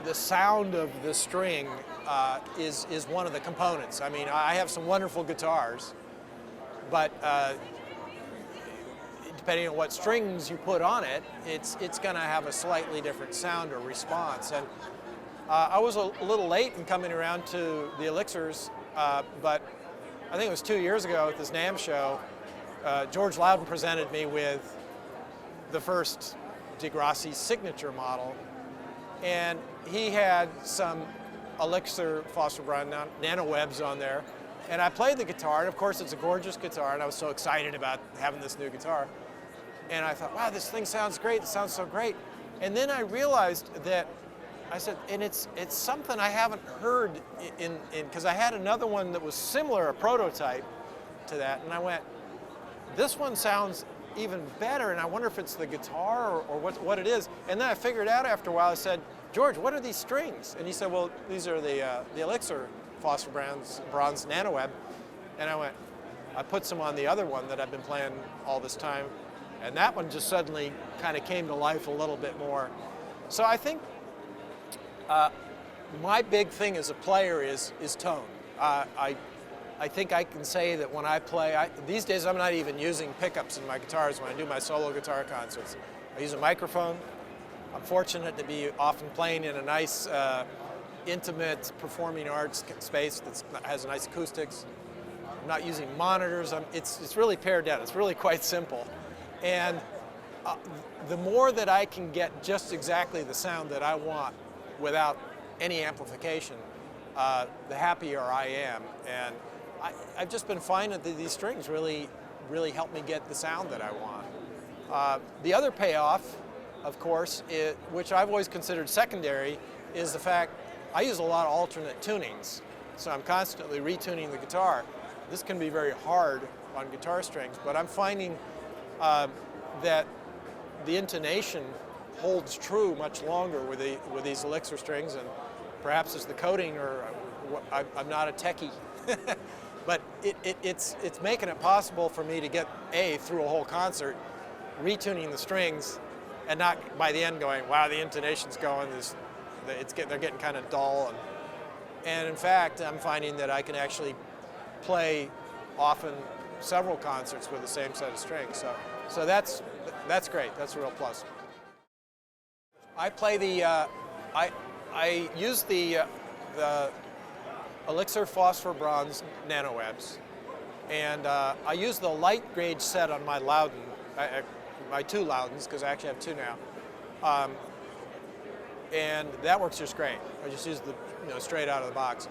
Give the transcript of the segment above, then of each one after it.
the sound of the string is one of the components. I mean, I have some wonderful guitars, but depending on what strings you put on it, it's going to have a slightly different sound or response. And I was a little late in coming around to the Elixirs, but I think it was 2 years ago at this NAMM show, George Loudon presented me with the first Grassi signature model, and he had some ELIXIR phosphor bronze nanowebs on there, and I played the guitar, and of course it's a gorgeous guitar, and I was so excited about having this new guitar, and I thought, wow, this thing sounds great, it sounds so great. And then I realized that, I said, and it's something I haven't heard because I had another one that was similar, a prototype to that, and I went, this one sounds even better, and I wonder if it's the guitar or what it is. And then I figured out after a while, I said, George, what are these strings? And he said, well, these are the ELIXIR phosphor bronze nanoweb. And I went, I put some on the other one that I've been playing all this time, and that one just suddenly kind of came to life a little bit more. So I think my big thing as a player is tone. I think I can say that when I play, these days I'm not even using pickups in my guitars when I do my solo guitar concerts. I use a microphone. I'm fortunate to be often playing in a nice, intimate performing arts space that has nice acoustics. I'm not using monitors. It's really pared down. It's really quite simple. And the more that I can get just exactly the sound that I want without any amplification, the happier I am. And I've just been finding that these strings really help me get the sound that I want. The other payoff, of course, which I've always considered secondary, is the fact I use a lot of alternate tunings. So I'm constantly retuning the guitar. This can be very hard on guitar strings, but I'm finding that the intonation holds true much longer with these ELIXIR strings, and perhaps it's the coating, or I'm not a techie. But it's making it possible for me to get through a whole concert, retuning the strings, and not by the end going, wow, the intonation's going, they're getting kind of dull. And in fact, I'm finding that I can actually play often several concerts with the same set of strings. So that's great. That's a real plus. I play I use the ELIXIR phosphor bronze nanowebs, and I use the light gauge set on my Loudon, my two Loudons, because I actually have two now, and that works just great. I just use the straight out of the box.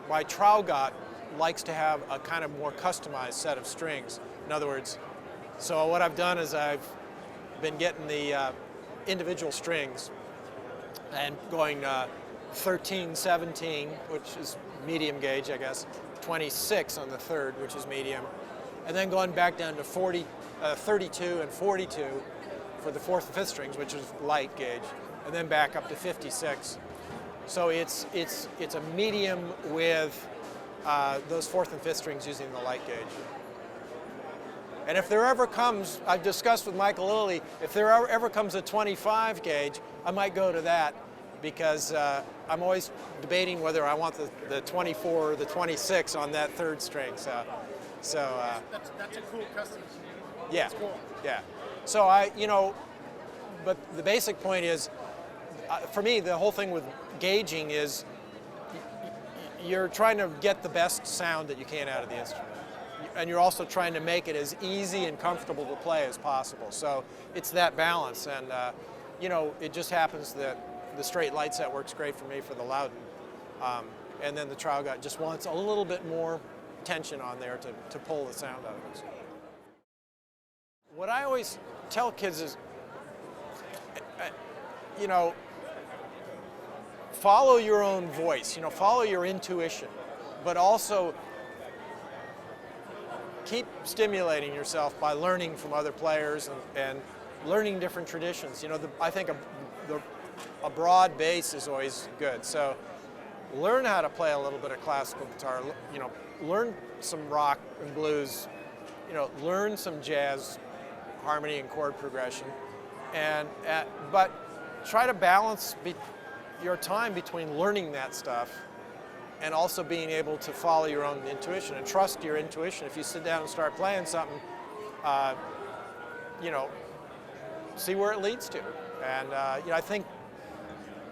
My Traugot likes to have a kind of more customized set of strings. In other words, so what I've done is I've been getting the individual strings and going 13, 17, which is medium gauge, I guess, 26 on the third, which is medium, and then going back down to 32 and 42 for the fourth and fifth strings, which is light gauge, and then back up to 56. So it's a medium with those fourth and fifth strings using the light gauge. And if there ever comes, I've discussed with Michael Lilly, if there ever comes a 25 gauge, I might go to that, because I'm always debating whether I want the 24 or the 26 on that third string. That's a cool custom. Yeah. That's cool. Yeah. So but the basic point is, for me, the whole thing with gauging is you're trying to get the best sound that you can out of the instrument. And you're also trying to make it as easy and comfortable to play as possible. So it's that balance. And, it just happens that the straight light set works great for me for the Loudon. And then the Traugot just wants a little bit more tension on there to pull the sound out of it. What I always tell kids is, follow your own voice, follow your intuition, but also keep stimulating yourself by learning from other players and learning different traditions. I think a broad base is always good. So learn how to play a little bit of classical guitar, learn some rock and blues, learn some jazz harmony and chord progression, But try to balance your time between learning that stuff and also being able to follow your own intuition and trust your intuition. If you sit down and start playing something, you know, see where it leads to. And you know,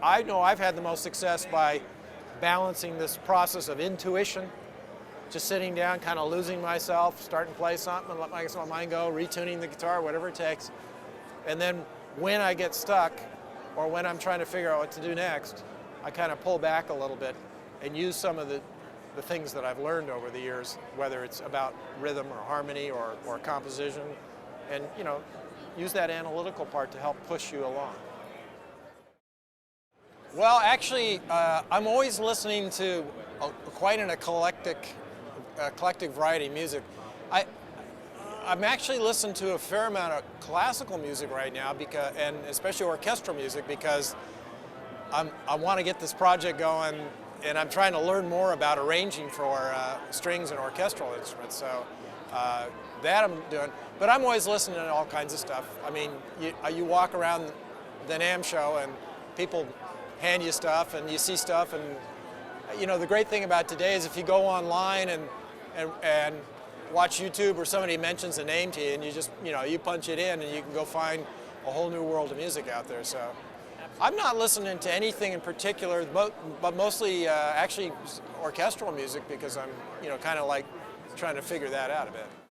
I know I've had the most success by balancing this process of intuition, just sitting down, kind of losing myself, starting to play something and let my mind go, retuning the guitar, whatever it takes. And then when I get stuck or when I'm trying to figure out what to do next, I kind of pull back a little bit and use some of the things that I've learned over the years, whether it's about rhythm or harmony or composition, and you know, use that analytical part to help push you along. Well, actually, I'm always listening to quite an eclectic variety of music. I'm actually listening to a fair amount of classical music right now, and especially orchestral music, because I want to get this project going, and I'm trying to learn more about arranging for strings and orchestral instruments. So that I'm doing. But I'm always listening to all kinds of stuff. I mean, you walk around the NAMM show and people hand you stuff and you see stuff, and you know, the great thing about today is if you go online and watch YouTube or somebody mentions a name to you and you just, you know, you punch it in and you can go find a whole new world of music out there. So I'm not listening to anything in particular, but mostly actually orchestral music, because I'm, you know, kind of like trying to figure that out a bit.